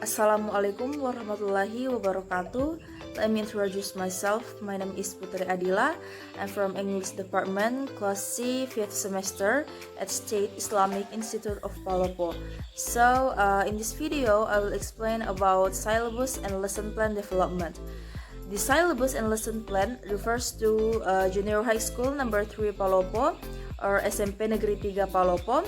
Assalamualaikum warahmatullahi wabarakatuh. Let me introduce myself. My name is Putri Adilah. I'm from English Department, Class C, 5th semester at State Islamic Institute of Palopo. So, in this video, I will explain about syllabus and lesson plan development. The syllabus and lesson plan refers to Junior High School number 3 Palopo or SMP Negeri 3 Palopo.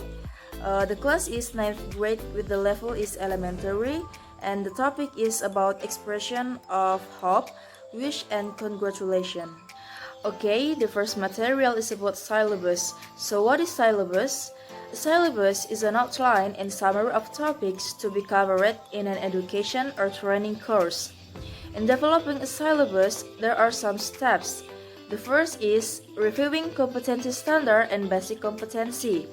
The class is 9th grade with the level is elementary, and the topic is about expression of hope, wish, and congratulation. Okay, the first material is about syllabus. So what is syllabus? A syllabus is an outline and summary of topics to be covered in an education or training course. In developing a syllabus, there are some steps. The first is reviewing competency standard and basic competency.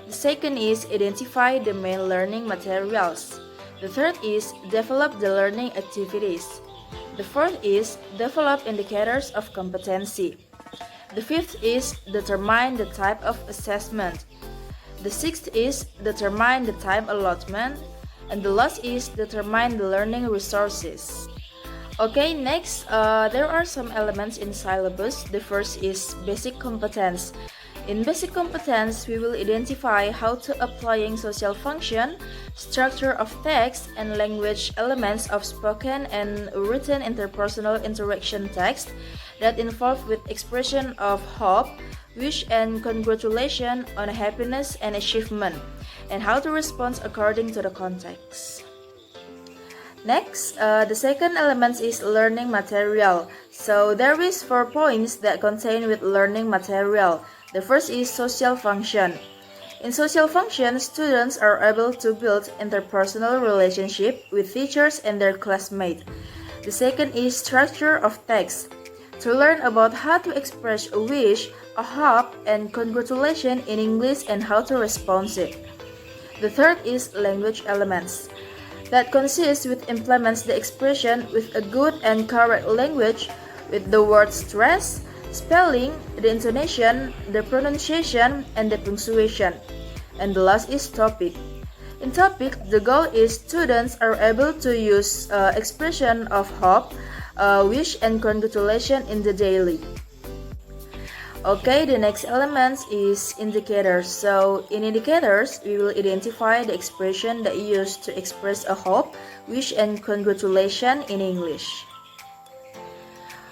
The second is identify the main learning materials. The third is develop the learning activities. The fourth is develop indicators of competency. The fifth is determine the type of assessment. The sixth is determine the time allotment. And the last is determine the learning resources. Okay, next, there are some elements in syllabus. The first is basic competence. In basic competence, we will identify how to applying social function, structure of text, and language elements of spoken and written interpersonal interaction text that involve with expression of hope, wish, and congratulation on happiness and achievement, and how to respond according to the context. Next, the second element is learning material. So there is 4 points that contain with learning material. The first is social function. In social function, students are able to build interpersonal relationship with teachers and their classmates. The second is structure of text. To learn about how to express a wish, a hope, and congratulation in English and how to respond it. The third is language elements. That consists with implements the expression with a good and correct language with the word stress, spelling, the intonation, the pronunciation, and the punctuation. And the last is topic. In topic, the goal is students are able to use expression of hope, wish, and congratulation in the daily. Okay, the next element is indicators. So in indicators, we will identify the expression that used to express a hope, wish, and congratulation in English.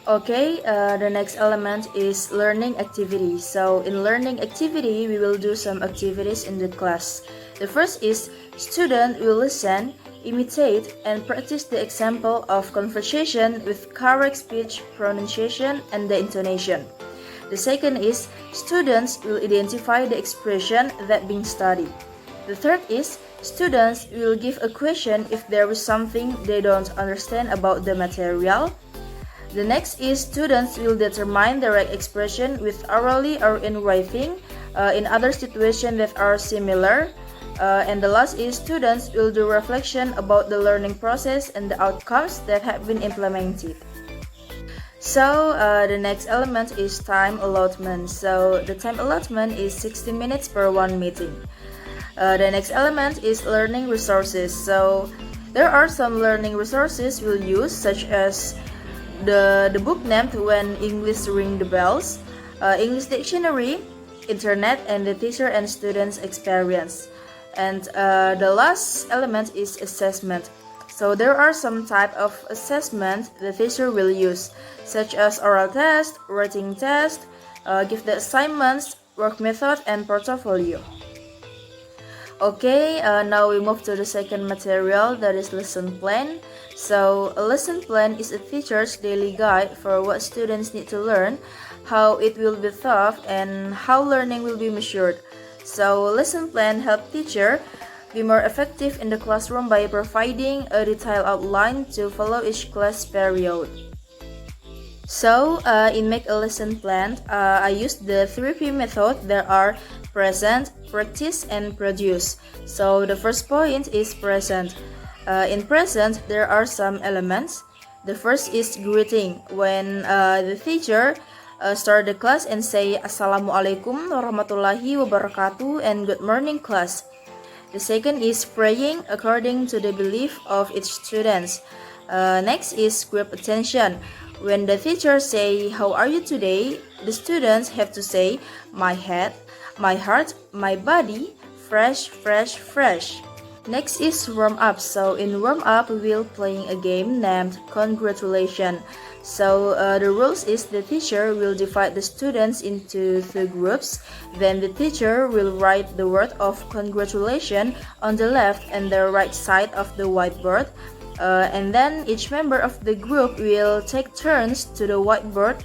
Okay, the next element is learning activity. So in learning activity, we will do some activities in the class. The first is student will listen, imitate, and practice the example of conversation with correct speech, pronunciation, and the intonation. The second is students will identify the expression that being studied. The third is students will give a question if there is something they don't understand about the material. The next is students will determine the right expression with orally or in writing in other situations that are similar. And the last is students will do reflection about the learning process and the outcomes that have been implemented. So the next element is time allotment. So the time allotment is 60 minutes per one meeting. The next element is learning resources. So there are some learning resources we'll use, such as the book named When English Ring the Bells, English dictionary, internet, and the teacher and students experience. And the last element is assessment. So there are some type of assessment the teacher will use, such as oral test, writing test, give the assignments, work method, and portfolio. Okay, now we move to the second material, that is lesson plan. So a lesson plan is a teacher's daily guide for what students need to learn, how it will be taught, and how learning will be measured. So lesson plan help teacher be more effective in the classroom by providing a detailed outline to follow each class period. So in make a lesson plan, I use the 3P method. There are present, practice, and produce. So the first point is present. In present, there are some elements. The first is greeting. When the teacher start the class and say Assalamualaikum warahmatullahi wabarakatuh and good morning class. The second is praying according to the belief of each student. Next is group attention. When the teacher say, "How are you today?" the students have to say, "My head, my heart, my body, fresh, fresh, fresh." Next is warm up. So in warm up, we will playing a game named Congratulation. So the rules is the teacher will divide the students into two groups. Then the teacher will write the word of congratulation on the left and the right side of the whiteboard. And then each member of the group will take turns to the whiteboard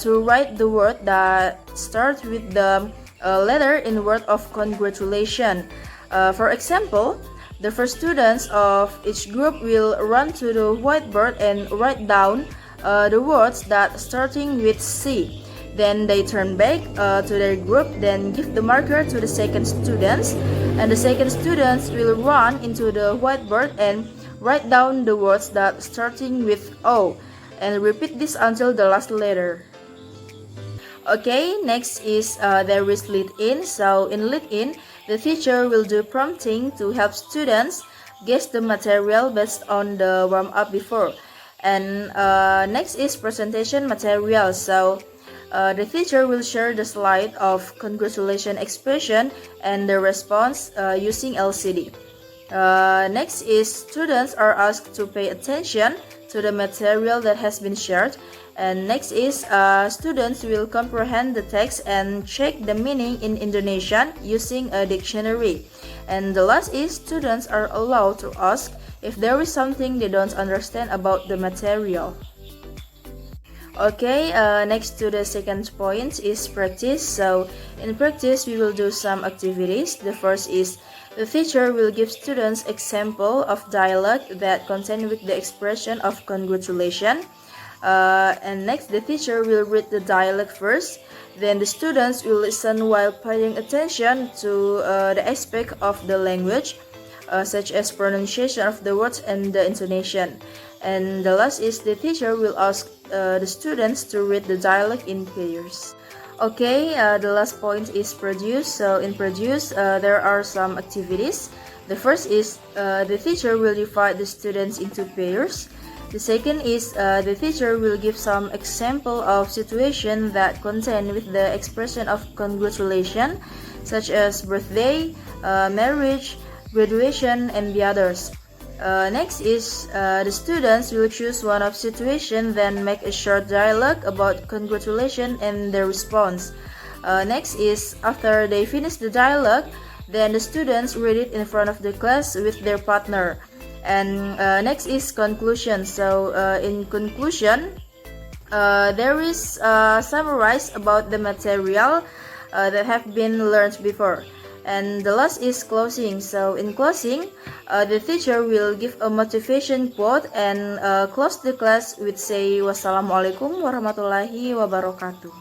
to write the word that starts with the letter in word of congratulation. For example, the first students of each group will run to the whiteboard and write down the words that starting with C. Then they turn back to their group, then give the marker to the second students, and the second students will run into the whiteboard and write down the words that starting with O, and repeat this until the last letter. Okay, next is there is lead in. So in lead in, the teacher will do prompting to help students guess the material based on the warm up before. And next is presentation material. So the teacher will share the slide of congratulation expression and the response using LCD. Next is students are asked to pay attention to the material that has been shared. And next is students will comprehend the text and check the meaning in Indonesian using a dictionary. And the last is students are allowed to ask if there is something they don't understand about the material. Okay, next to the second point is practice. So in practice, we will do some activities. The first is the teacher will give students example of dialogue that contain with the expression of congratulation. And next, the teacher will read the dialogue first. Then the students will listen while paying attention to the aspect of the language, such as pronunciation of the words and the intonation. And the last is the teacher will ask the students to read the dialogue in pairs. Okay, the last point is produce. So in produce, there are some activities. The first is the teacher will divide the students into pairs. The second is the teacher will give some example of situation that contain with the expression of congratulation, such as birthday, marriage, graduation, and the others. Next is the students will choose one of situation, then make a short dialogue about congratulation and the response. Next is after they finish the dialogue, then the students read it in front of the class with their partner. And next is conclusion. So in conclusion, there is summarize about the material that have been learned before. And the last is closing. So in closing, the teacher will give a motivation quote and close the class with say wassalamualaikum warahmatullahi wabarakatuh.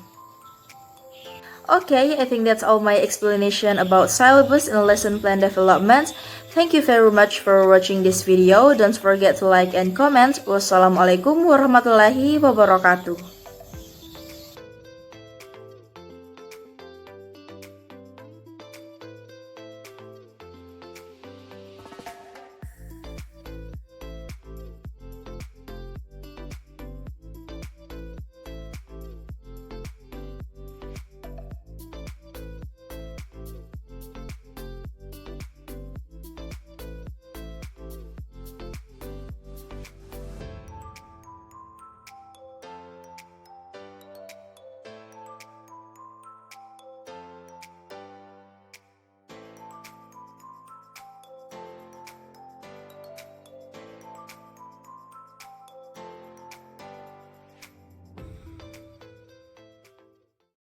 Okay, I think that's all my explanation about syllabus and lesson plan development. Thank you very much for watching this video. Don't forget to like and comment. Wassalamualaikum warahmatullahi wabarakatuh.